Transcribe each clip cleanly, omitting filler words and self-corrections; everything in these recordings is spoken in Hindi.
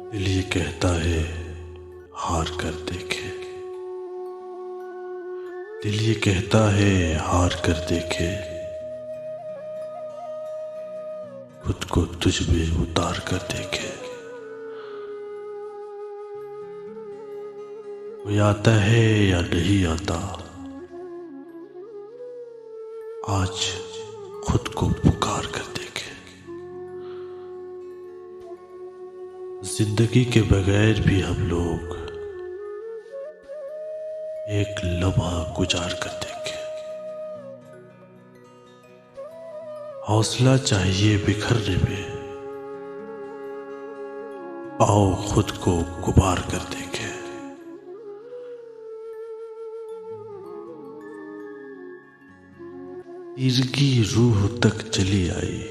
दिल ये कहता है हार कर देखे। दिल ये कहता है हार कर देखे, खुद को तुझ में उतार कर देखे। कोई आता है या नहीं आता, आज खुद को पुकार कर देखे। जिंदगी के बगैर भी हम लोग एक लम्हा गुजार कर देखे। हौसला चाहिए बिखरने में, आओ खुद को गुबार कर देखे। तिरगी रूह तक चली आई,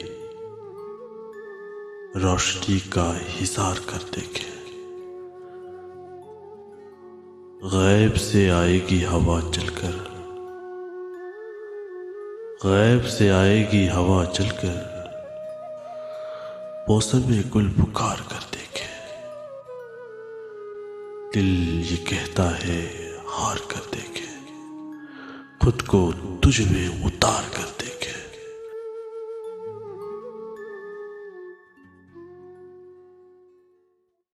रोशनी का हिसार कर देखे। गैब से आएगी हवा चलकर, गैब से आएगी हवा चलकर, मौसम में गुल पुकार कर देखे। दिल ये कहता है हार कर देखे, खुद को तुझ में उतार कर